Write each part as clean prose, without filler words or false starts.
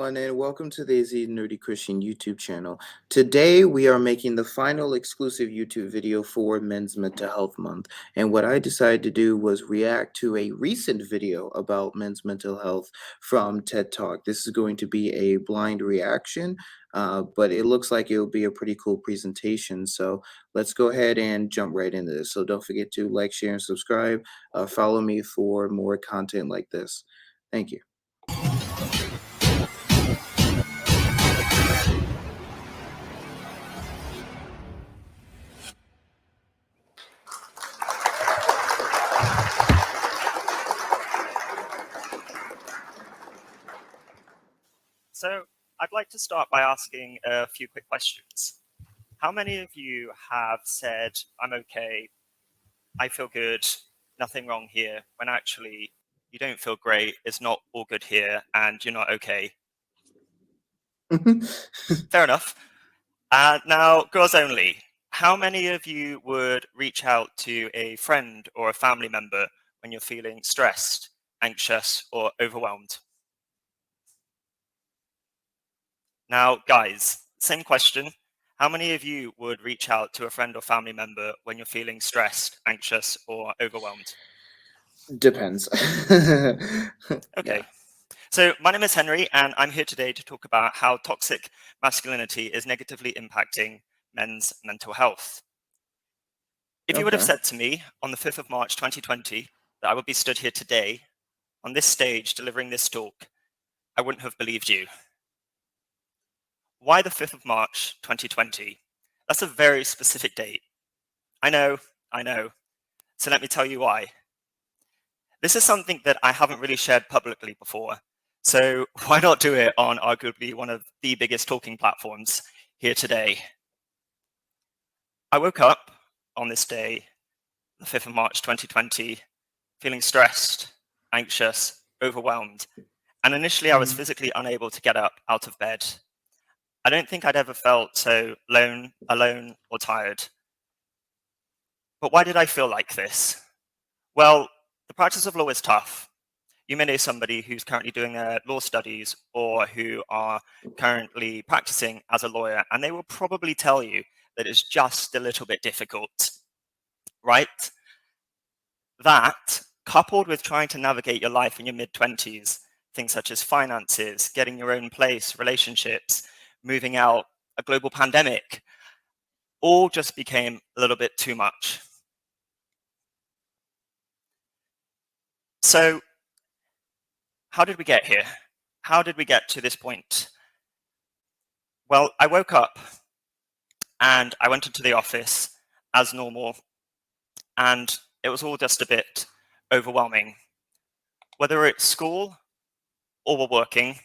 everyone, and welcome to the AZ Nerdy Christian YouTube channel. Today, we are making the final exclusive YouTube video for Men's Mental Health Month. And what I decided to do was react to a recent video about men's mental health from TED Talk. This is going to be a blind reaction, but it looks like it will be a pretty cool presentation. So let's go ahead and jump right into this. So don't forget to like, share, and subscribe. Follow me for more content like this. Thank you. So I'd like to start by asking a few quick questions. How many of you have said, I'm okay, I feel good, nothing wrong here, when actually you don't feel great, it's not all good here, and you're not okay? Fair enough. Now, girls only. How many of you would reach out to a friend or a family member when you're feeling stressed, anxious, or overwhelmed? Now, guys, same question. How many of you would reach out to a friend or family member when you're feeling stressed, anxious, or overwhelmed? Depends. Okay. Yeah. So my name is Henry, and I'm here today to talk about how toxic masculinity is negatively impacting men's mental health. If you would have Okay. said to me on the 5th of March 2020 that I would be stood here today on this stage delivering this talk, I wouldn't have believed you. Why the 5th of March 2020? That's a very specific date. I know. So let me tell you why. This is something that I haven't really shared publicly before. So why not do it on arguably one of the biggest talking platforms here today? I woke up on this day, the 5th of March 2020, feeling stressed, anxious, overwhelmed. And initially I was physically unable to get up out of bed. I don't think I'd ever felt so alone or tired. But why did I feel like this? Well, the practice of law is tough. You may know somebody who's currently doing their law studies or who are currently practicing as a lawyer, and they will probably tell you that it's just a little bit difficult, right? That, coupled with trying to navigate your life in your mid-20s, things such as finances, getting your own place, relationships, moving out, a global pandemic, all just became a little bit too much. So how did we get here? How did we get to this point? Well, I woke up and I went into the office as normal, and it was all just a bit overwhelming. Whether it's school or we're working,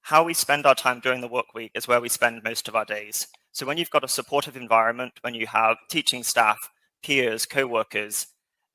how we spend our time during the work week is where we spend most of our days. So when you've got a supportive environment, when you have teaching staff, peers, co-workers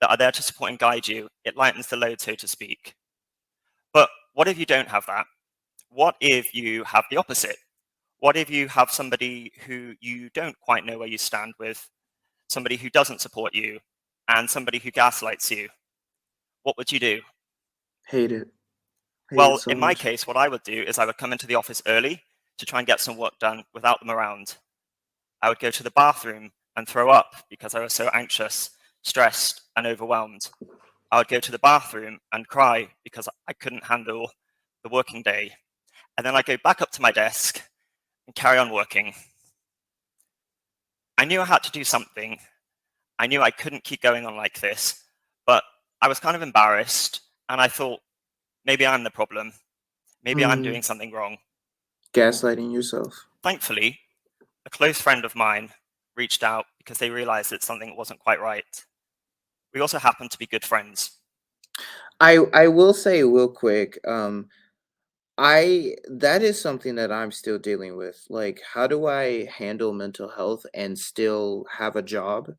that are there to support and guide you, it lightens the load, so to speak. But what if you don't have that? What if you have the opposite? What if you have somebody who you don't quite know where you stand with, somebody who doesn't support you, and somebody who gaslights you? What would you do? Hate it. Hate it Well, so in my much. case, what I would do is I would come into the office early to try and get some work done without them around. I would go to the bathroom and throw up because I was so anxious, stressed, and overwhelmed. I would go to the bathroom and cry because I couldn't handle the working day. And then I'd go back up to my desk and carry on working. I knew I had to do something. I knew I couldn't keep going on like this, but I was kind of embarrassed, and I thought, maybe I'm the problem. Maybe I'm doing something wrong. Gaslighting yourself. Thankfully, a close friend of mine reached out because they realized that something wasn't quite right. We also happened to be good friends. I will say real quick, I that is something that I'm still dealing with. Like, how do I handle mental health and still have a job,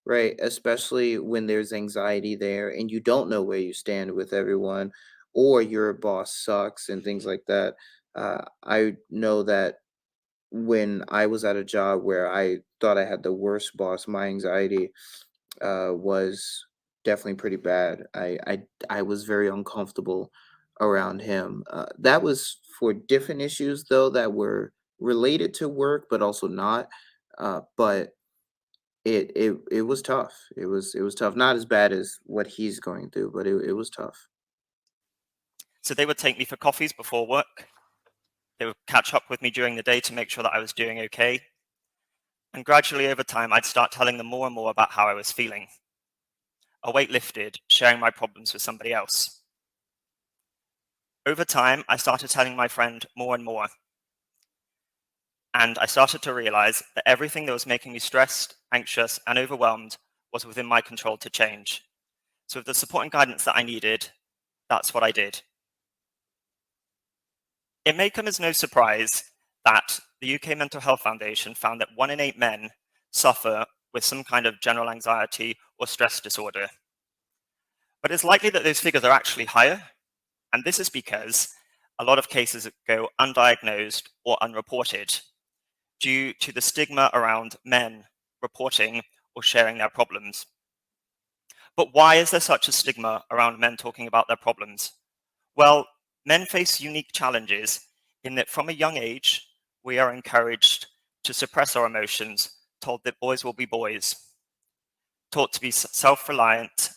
right? Especially when there's anxiety there and you don't know where you stand with everyone, or your boss sucks and things like that. I know that when I was at a job where I thought I had the worst boss, my anxiety was definitely pretty bad. I was very uncomfortable around him. That was for different issues though that were related to work, but also not. But it was tough. It was tough. Not as bad as what he's going through, but it was tough. So they would take me for coffees before work. They would catch up with me during the day to make sure that I was doing okay. And gradually over time, I'd start telling them more and more about how I was feeling. A weight lifted, sharing my problems with somebody else. Over time, I started telling my friend more and more. And I started to realize that everything that was making me stressed, anxious, and overwhelmed was within my control to change. So with the support and guidance that I needed, that's what I did. It may come as no surprise that the UK Mental Health Foundation found that 1 in 8 men suffer with some kind of general anxiety or stress disorder. But it's likely that those figures are actually higher, and this is because a lot of cases go undiagnosed or unreported due to the stigma around men reporting or sharing their problems. But why is there such a stigma around men talking about their problems? Well, men face unique challenges in that from a young age, we are encouraged to suppress our emotions, told that boys will be boys, taught to be self-reliant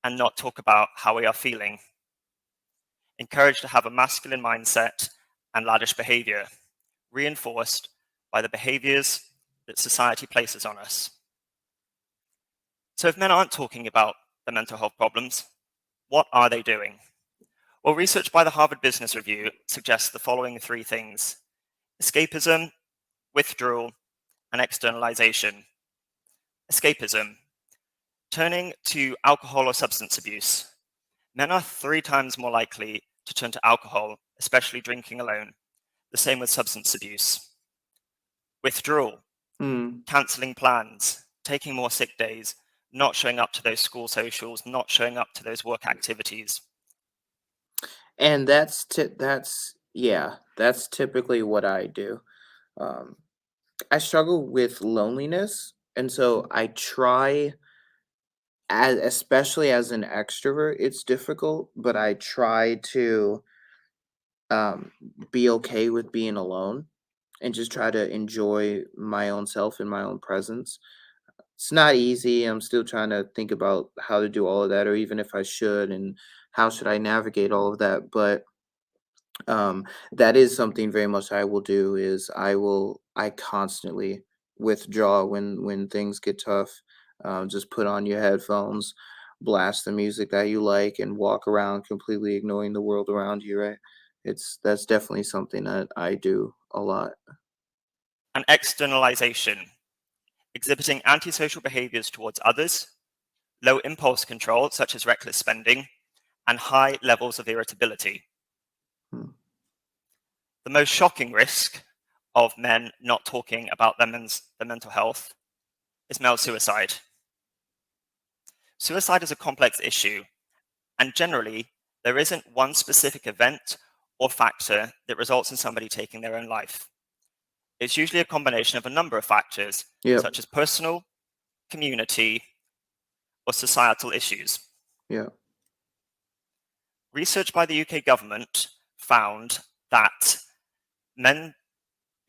and not talk about how we are feeling, encouraged to have a masculine mindset and laddish behavior, reinforced by the behaviors that society places on us. So if men aren't talking about their mental health problems, what are they doing? Well, research by the Harvard Business Review suggests the following 3 things: escapism, withdrawal, and externalization. Escapism, turning to alcohol or substance abuse. Men are 3 times more likely to turn to alcohol, especially drinking alone. The same with substance abuse. Withdrawal, Mm. cancelling plans, taking more sick days, not showing up to those school socials, not showing up to those work activities. And that's yeah, that's typically what I do. Um, I struggle with loneliness, and so I try, as especially as an extrovert, it's difficult, but I try to um, be okay with being alone and just try to enjoy my own self and my own presence. It's not easy. I'm still trying to think about how to do all of that, or even if I should, and how should I navigate all of that. But that is something very much I will do. Is I constantly withdraw when things get tough. Just put on your headphones, blast the music that you like, and walk around completely ignoring the world around you. Right? That's definitely something that I do a lot. And externalization, exhibiting antisocial behaviors towards others, low impulse control, such as reckless spending, and high levels of irritability. Hmm. The most shocking risk of men not talking about their mental health is male suicide. Suicide is a complex issue, and generally, there isn't one specific event or factor that results in somebody taking their own life. It's usually a combination of a number of factors, Yep. such as personal, community, or societal issues. Yeah. Research by the UK government found that men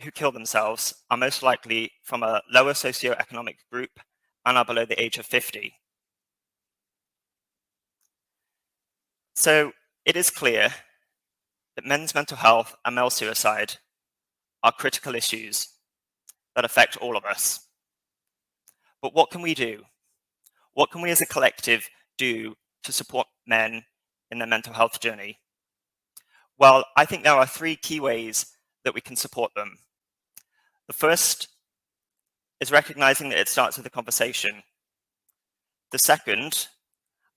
who kill themselves are most likely from a lower socioeconomic group and are below the age of 50. So it is clear that men's mental health and male suicide are critical issues that affect all of us. But what can we do? What can we as a collective do to support men in their mental health journey? Well, I think there are 3 key ways that we can support them. The first is recognizing that it starts with a conversation. The second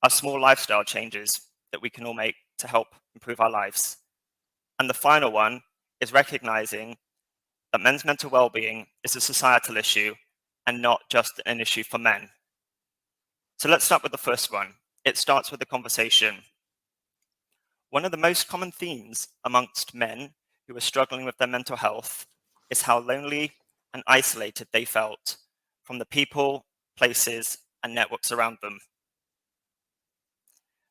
are small lifestyle changes that we can all make to help improve our lives. And the final one is recognizing that men's mental well-being is a societal issue and not just an issue for men. So let's start with the first one. It starts with a conversation. One of the most common themes amongst men who are struggling with their mental health is how lonely and isolated they felt from the people, places, and networks around them.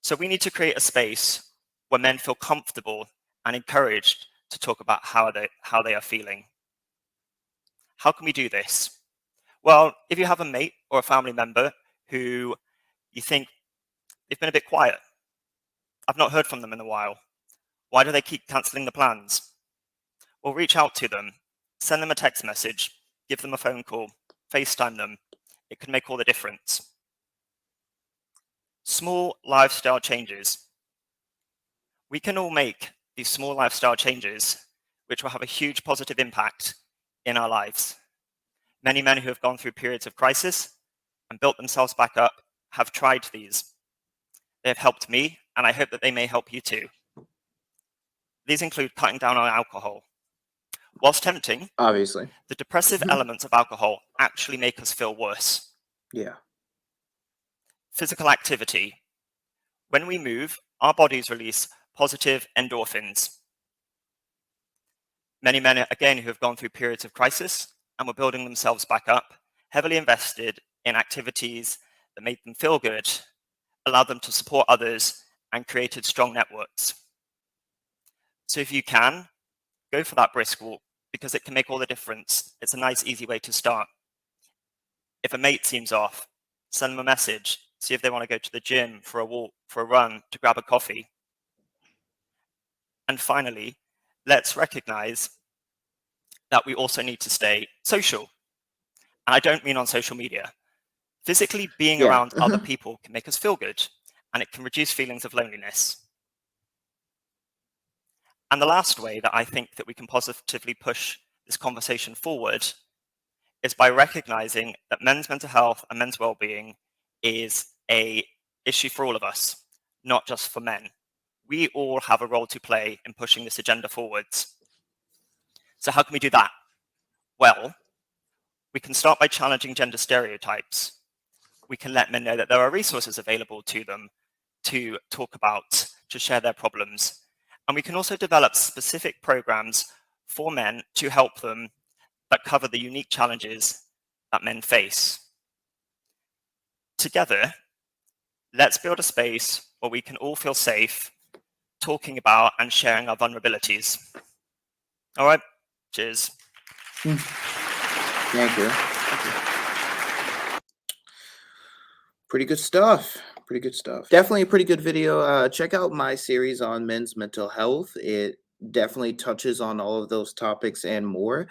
So we need to create a space where men feel comfortable and encouraged to talk about how they are feeling. How can we do this? Well, if you have a mate or a family member who you think they've been a bit quiet, I've not heard from them in a while. Why do they keep cancelling the plans? Well, reach out to them, send them a text message, give them a phone call, FaceTime them. It can make all the difference. Small lifestyle changes. We can all make these small lifestyle changes, which will have a huge positive impact in our lives. Many men who have gone through periods of crisis and built themselves back up have tried these. They have helped me, and I hope that they may help you too. These include cutting down on alcohol. Whilst tempting, Obviously. the depressive elements of alcohol actually make us feel worse. Yeah. Physical activity. When we move, our bodies release positive endorphins. Many men, again, who have gone through periods of crisis and were building themselves back up, heavily invested in activities that made them feel good, allowed them to support others, and created strong networks. So if you can, go for that brisk walk because it can make all the difference. It's a nice, easy way to start. If a mate seems off, send them a message, see if they want to go to the gym, for a walk, for a run, to grab a coffee. And finally, let's recognize that we also need to stay social. And I don't mean on social media. Physically being Yeah. around other people can make us feel good, and it can reduce feelings of loneliness. And the last way that I think that we can positively push this conversation forward is by recognizing that men's mental health and men's well-being is an issue for all of us, not just for men. We all have a role to play in pushing this agenda forwards. So how can we do that? Well, we can start by challenging gender stereotypes. We can let men know that there are resources available to them to talk about, to share their problems. And we can also develop specific programs for men to help them that cover the unique challenges that men face. Together, let's build a space where we can all feel safe talking about and sharing our vulnerabilities. All right, cheers. Thank you. Pretty good stuff. Pretty good stuff. Definitely a pretty good video. Check out my series on men's mental health. It definitely touches on all of those topics and more.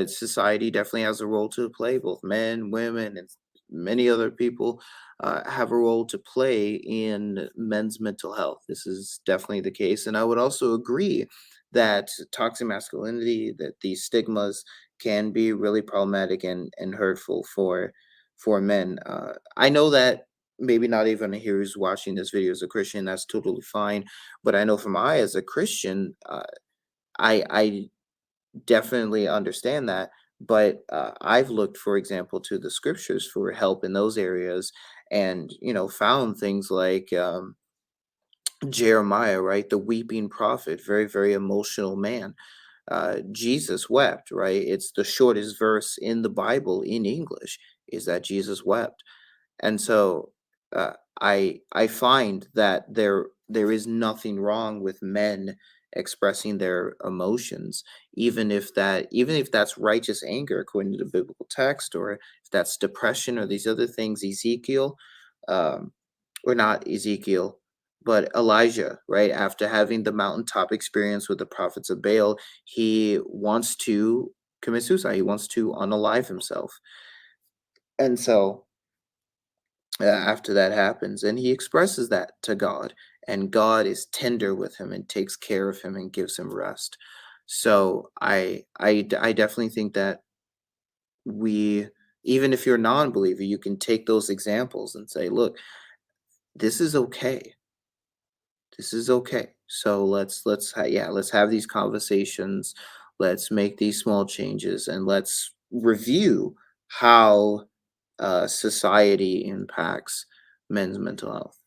Society definitely has a role to play. Both men, women, and many other people have a role to play in men's mental health. This is definitely the case. And I would also agree that toxic masculinity, that these stigmas can be really problematic and hurtful for men. I know that maybe not even here who's watching this video is a Christian. That's totally fine. But I know from I, as a Christian, I definitely understand that. But I've looked, for example, to the scriptures for help in those areas, and found things like Jeremiah, right, the weeping prophet, very very emotional man. Jesus wept, right? It's the shortest verse in the Bible in English, is that Jesus wept. And so I find that there is nothing wrong with men expressing their emotions, even if that's righteous anger according to the biblical text, or if that's depression or these other things. Ezekiel, um, or not Ezekiel, but Elijah, right? After having the mountaintop experience with the prophets of Baal, he wants to commit suicide. He wants to unalive himself. And so after that happens, and he expresses that to God, and God is tender with him and takes care of him and gives him rest. So I definitely think that we, even if you're a non-believer, you can take those examples and say, look, this is okay. This is okay. So let's have these conversations. Let's make these small changes, and let's review how society impacts men's mental health.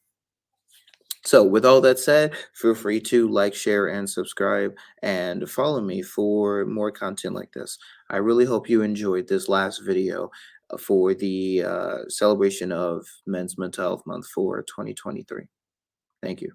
So, with all that said, feel free to like, share, and subscribe, and follow me for more content like this. I really hope you enjoyed this last video for the celebration of Men's Mental Health Month for 2023. Thank you.